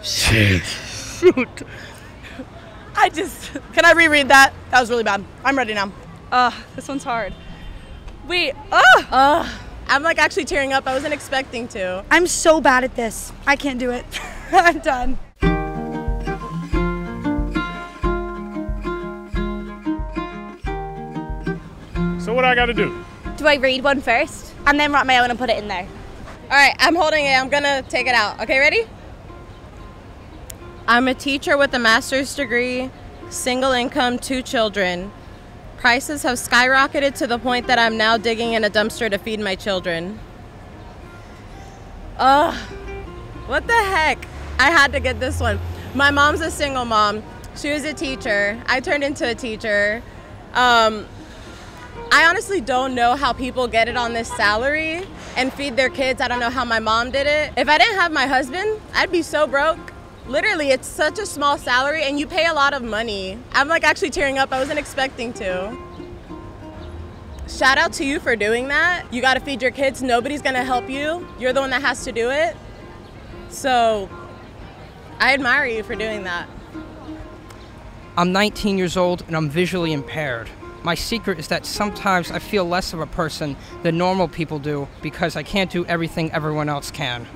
Shoot. Can I reread that? That was really bad. I'm ready now. This one's hard. Wait, I'm like actually tearing up. I wasn't expecting to. I'm so bad at this. I can't do it. I'm done. So what do I gotta do? Do I read one first and then write my own and put it in there? All right, I'm holding it. I'm gonna take it out. Okay, ready? I'm a teacher with a master's degree, single income, 2 children. Prices have skyrocketed to the point that I'm now digging in a dumpster to feed my children. What the heck? I had to get this one. My mom's a single mom. She was a teacher. I turned into a teacher. I honestly don't know how people get it on this salary and feed their kids. I don't know how my mom did it. If I didn't have my husband, I'd be so broke. Literally, it's such a small salary and you pay a lot of money. I'm like actually tearing up. I wasn't expecting to. Shout out to you for doing that. You gotta feed your kids. Nobody's gonna help you. You're the one that has to do it. So I admire you for doing that. I'm 19 years old and I'm visually impaired. My secret is that sometimes I feel less of a person than normal people do because I can't do everything everyone else can.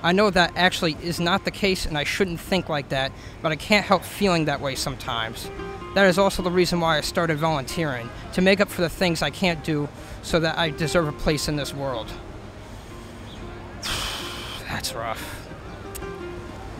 I know that actually is not the case and I shouldn't think like that, but I can't help feeling that way sometimes. That is also the reason why I started volunteering, to make up for the things I can't do so that I deserve a place in this world. That's rough.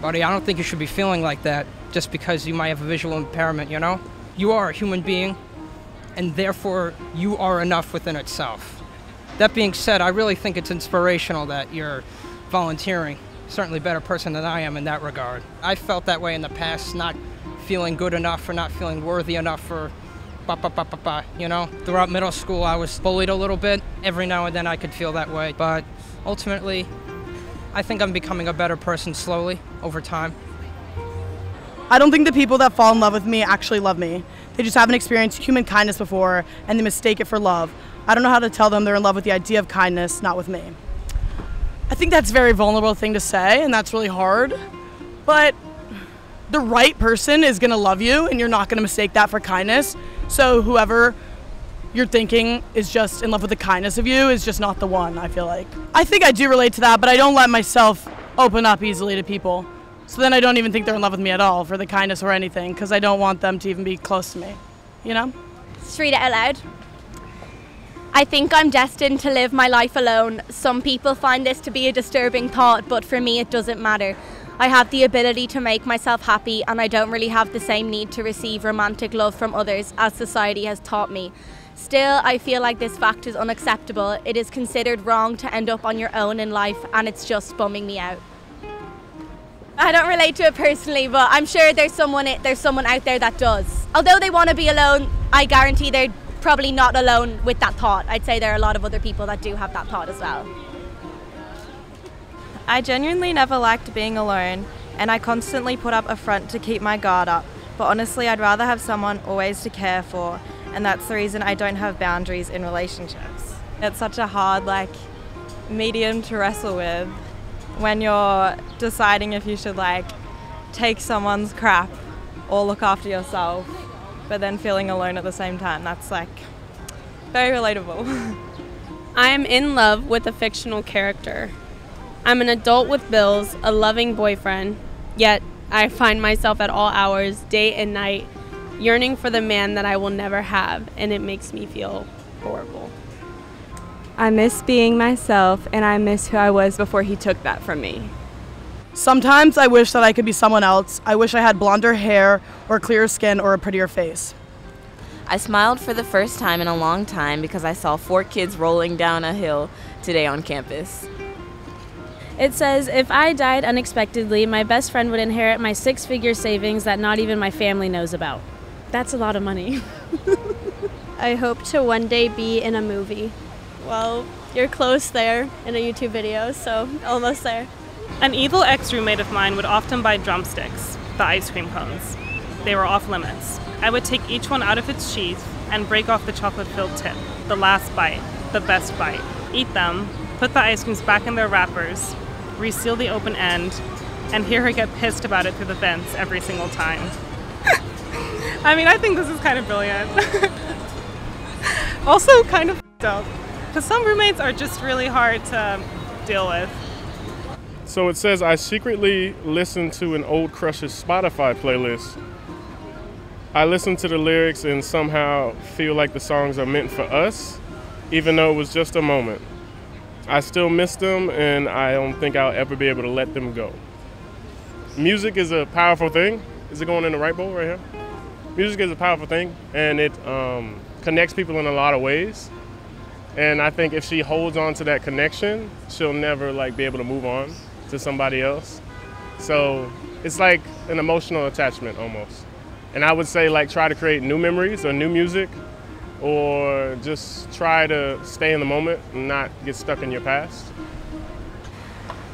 Buddy, I don't think you should be feeling like that just because you might have a visual impairment, you know? You are a human being, and therefore you are enough within itself. That being said, I really think it's inspirational that you're volunteering. Certainly a better person than I am in that regard. I felt that way in the past, not feeling good enough or not feeling worthy enough for you know? Throughout middle school I was bullied a little bit. Every now and then I could feel that way, but ultimately I think I'm becoming a better person slowly over time. I don't think the people that fall in love with me actually love me. They just haven't experienced human kindness before and they mistake it for love. I don't know how to tell them they're in love with the idea of kindness, not with me. I think that's a very vulnerable thing to say and that's really hard, but the right person is gonna love you and you're not gonna mistake that for kindness. So whoever you're thinking is just in love with the kindness of you is just not the one, I feel like. I think I do relate to that, but I don't let myself open up easily to people. So then I don't even think they're in love with me at all for the kindness or anything, because I don't want them to even be close to me, you know? Just read it out loud. I think I'm destined to live my life alone. Some people find this to be a disturbing thought, but for me it doesn't matter. I have the ability to make myself happy and I don't really have the same need to receive romantic love from others as society has taught me. Still, I feel like this fact is unacceptable. It is considered wrong to end up on your own in life and it's just bumming me out. I don't relate to it personally, but I'm sure there's someone out there that does. Although they want to be alone, I guarantee they're probably not alone with that thought. I'd say there are a lot of other people that do have that thought as well. I genuinely never liked being alone, and I constantly put up a front to keep my guard up. But honestly, I'd rather have someone always to care for, and that's the reason I don't have boundaries in relationships. It's such a hard, medium to wrestle with when you're deciding if you should, take someone's crap or look after yourself, but then feeling alone at the same time. That's, very relatable. I am in love with a fictional character. I'm an adult with bills, a loving boyfriend, yet I find myself at all hours, day and night, yearning for the man that I will never have, and it makes me feel horrible. I miss being myself, and I miss who I was before he took that from me. Sometimes I wish that I could be someone else. I wish I had blonder hair or clearer skin or a prettier face. I smiled for the first time in a long time because I saw 4 kids rolling down a hill today on campus. It says, if I died unexpectedly, my best friend would inherit my 6-figure savings that not even my family knows about. That's a lot of money. I hope to one day be in a movie. Well, you're close there in a YouTube video, so almost there. An evil ex-roommate of mine would often buy drumsticks, the ice cream cones. They were off limits. I would take each one out of its sheath and break off the chocolate-filled tip, the last bite, the best bite. Eat them, put the ice creams back in their wrappers, reseal the open end, and hear her get pissed about it through the vents every single time. I mean, I think this is kind of brilliant. Also kind of up, because some roommates are just really hard to deal with. So it says, I secretly listen to an old crush's Spotify playlist. I listen to the lyrics and somehow feel like the songs are meant for us, even though it was just a moment. I still miss them, and I don't think I'll ever be able to let them go. Music is a powerful thing. Is it going in the right bowl right here? Music is a powerful thing, and it connects people in a lot of ways. And I think if she holds on to that connection, she'll never be able to move on to somebody else. So it's like an emotional attachment almost. And I would say try to create new memories or new music, or just try to stay in the moment and not get stuck in your past.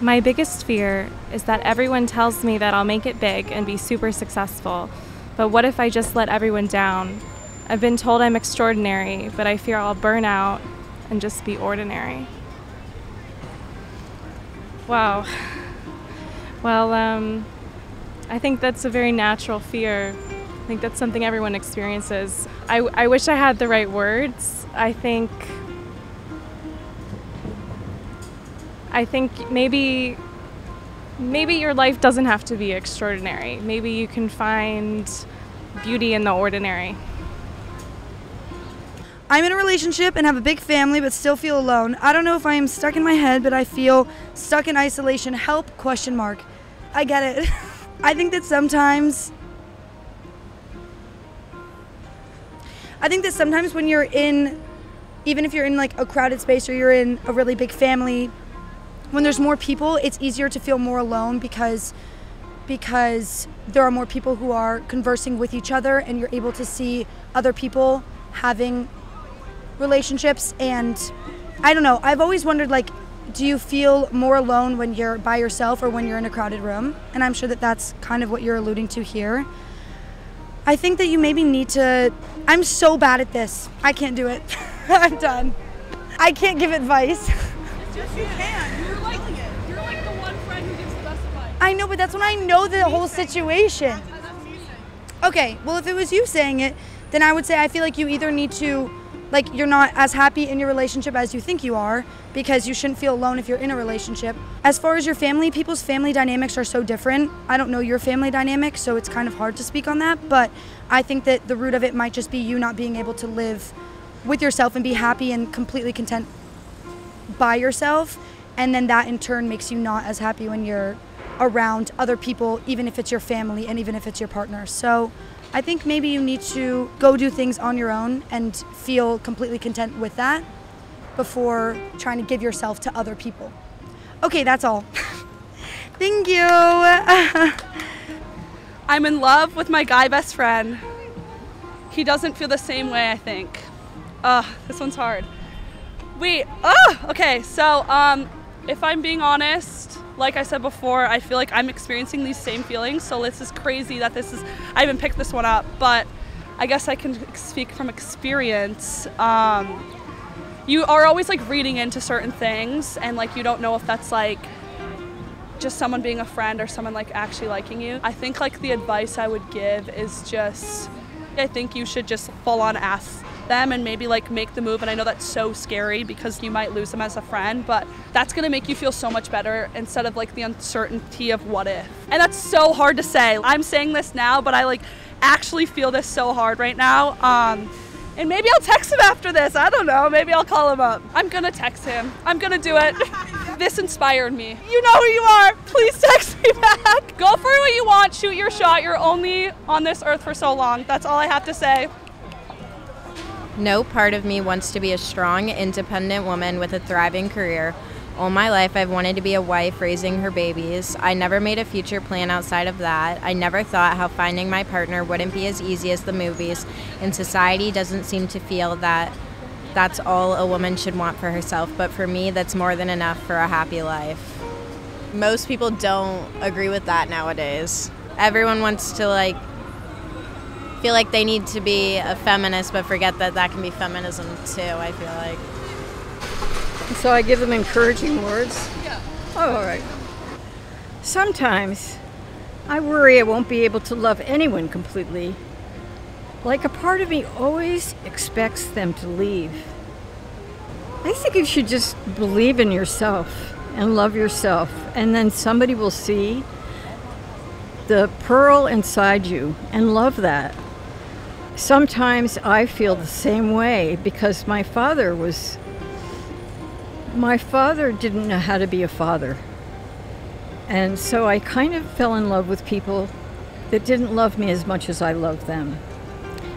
My biggest fear is that everyone tells me that I'll make it big and be super successful. But what if I just let everyone down? I've been told I'm extraordinary, but I fear I'll burn out and just be ordinary. Wow. Well, I think that's a very natural fear. I think that's something everyone experiences. I wish I had the right words. I think maybe your life doesn't have to be extraordinary. Maybe you can find beauty in the ordinary. I'm in a relationship and have a big family but still feel alone. I don't know if I am stuck in my head, but I feel stuck in isolation. Help? ? I get it. I think that sometimes when you're in, even if you're in a crowded space or you're in a really big family, when there's more people, it's easier to feel more alone because there are more people who are conversing with each other, and you're able to see other people having relationships. And I don't know, I've always wondered, do you feel more alone when you're by yourself or when you're in a crowded room? And I'm sure that that's kind of what you're alluding to here. I think that you maybe need to, I'm so bad at this. I can't do it. I'm done. I can't give advice. Yes, you can. You're the one friend who gives the best advice. I know, but that's when I know the whole situation. Okay, well, if it was you saying it, then I would say I feel like you either need to, you're not as happy in your relationship as you think you are, because you shouldn't feel alone if you're in a relationship. As far as your family, people's family dynamics are so different. I don't know your family dynamic, so it's kind of hard to speak on that, but I think that the root of it might just be you not being able to live with yourself and be happy and completely content by yourself, and then that in turn makes you not as happy when you're around other people, even if it's your family and even if it's your partner. So I think maybe you need to go do things on your own and feel completely content with that before trying to give yourself to other people. Okay, that's all. Thank you. I'm in love with my guy best friend. He doesn't feel the same way, I think. This one's hard. Okay, so if I'm being honest, like I said before, I feel like I'm experiencing these same feelings, so this is crazy that I haven't picked this one up, but I guess I can speak from experience. You are always reading into certain things, and you don't know if that's just someone being a friend or someone actually liking you. I think the advice I would give is just, I think you should just full on ask them and maybe make the move. And I know that's so scary because you might lose them as a friend, but that's gonna make you feel so much better instead of the uncertainty of what if. And that's so hard to say. I'm saying this now, but I actually feel this so hard right now. And maybe I'll text him after this. I don't know, maybe I'll call him up. I'm gonna text him. I'm gonna do it. This inspired me. You know who you are. Please text me back. Go for what you want, shoot your shot. You're only on this earth for so long. That's all I have to say. No part of me wants to be a strong, independent woman with a thriving career. All my life I've wanted to be a wife raising her babies. I never made a future plan outside of that. I never thought how finding my partner wouldn't be as easy as the movies, and society doesn't seem to feel that that's all a woman should want for herself, but for me that's more than enough for a happy life. Most people don't agree with that nowadays. Everyone wants to feel like they need to be a feminist, but forget that that can be feminism too, I feel like. So I give them encouraging words? Yeah. Oh, all right. Sometimes I worry I won't be able to love anyone completely. Like a part of me always expects them to leave. I think you should just believe in yourself and love yourself, and then somebody will see the pearl inside you and love that. Sometimes I feel the same way because my father didn't know how to be a father. And so I kind of fell in love with people that didn't love me as much as I loved them.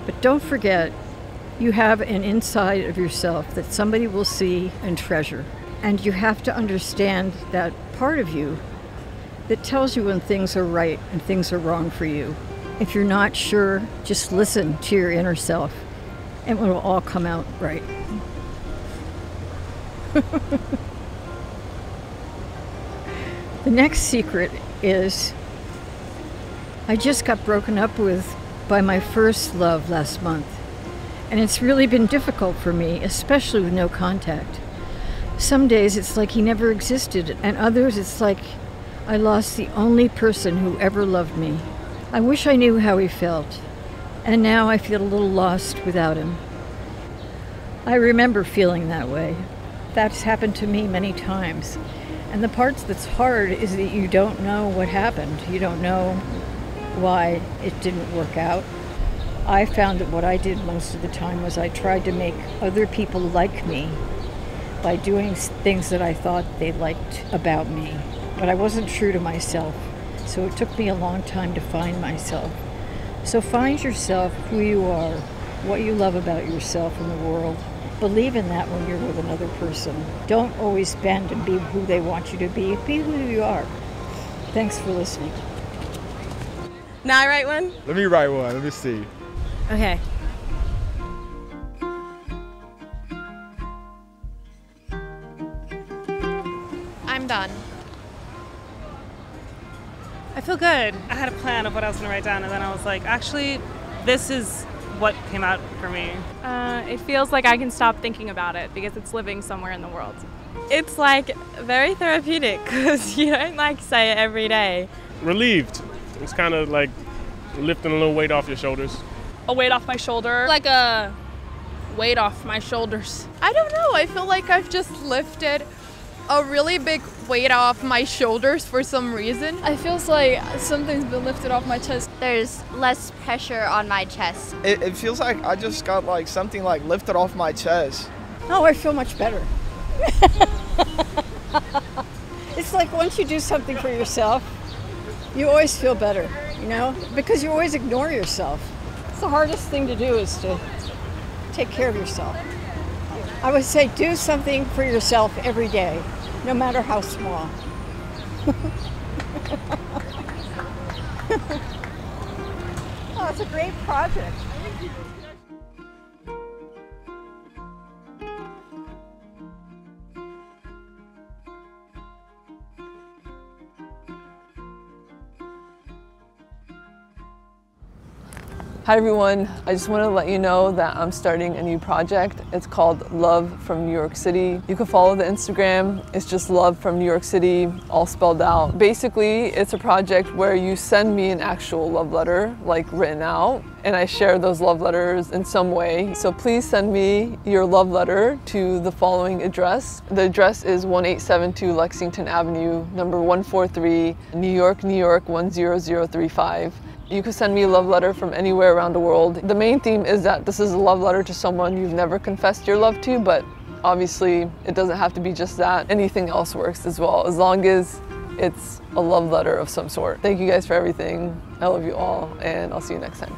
But don't forget, you have an inside of yourself that somebody will see and treasure. And you have to understand that part of you that tells you when things are right and things are wrong for you. If you're not sure, just listen to your inner self and it will all come out right. The next secret is I just got broken up with by my first love last month. And it's really been difficult for me, especially with no contact. Some days it's like he never existed, and others it's like I lost the only person who ever loved me. I wish I knew how he felt, and now I feel a little lost without him. I remember feeling that way. That's happened to me many times. And the part that's hard is that you don't know what happened. You don't know why it didn't work out. I found that what I did most of the time was I tried to make other people like me by doing things that I thought they liked about me. But I wasn't true to myself. So it took me a long time to find myself. So find yourself, who you are, what you love about yourself and the world. Believe in that when you're with another person. Don't always bend and be who they want you to be. Be who you are. Thanks for listening. Now I write one? Let me write one. Let me see. Okay. I'm done. I feel good. I had a plan of what I was going to write down, and then I was like, actually, this is what came out for me. It feels like I can stop thinking about it because it's living somewhere in the world. It's like very therapeutic because you don't like say it every day. Relieved. It's kind of like lifting a little weight off your shoulders. A weight off my shoulder. Like a weight off my shoulders. I don't know. I feel like I've just lifted a really big weight off my shoulders for some reason. It feels like something's been lifted off my chest. There's less pressure on my chest. It feels like I just got like something like lifted off my chest. Oh, I feel much better. It's like once you do something for yourself, you always feel better, you know, because you always ignore yourself. It's the hardest thing to do is to take care of yourself. I would say do something for yourself every day, no matter how small. Oh, it's a great project. Hi everyone, I just want to let you know that I'm starting a new project. It's called Love from New York City. You can follow the Instagram, it's just Love from New York City, all spelled out. Basically, it's a project where you send me an actual love letter, like written out, and I share those love letters in some way. So please send me your love letter to the following address. The address is 1872 Lexington Avenue, number 143, New York, 10035. You can send me a love letter from anywhere around the world. The main theme is that this is a love letter to someone you've never confessed your love to, but obviously it doesn't have to be just that. Anything else works as well, as long as it's a love letter of some sort. Thank you guys for everything. I love you all, and I'll see you next time.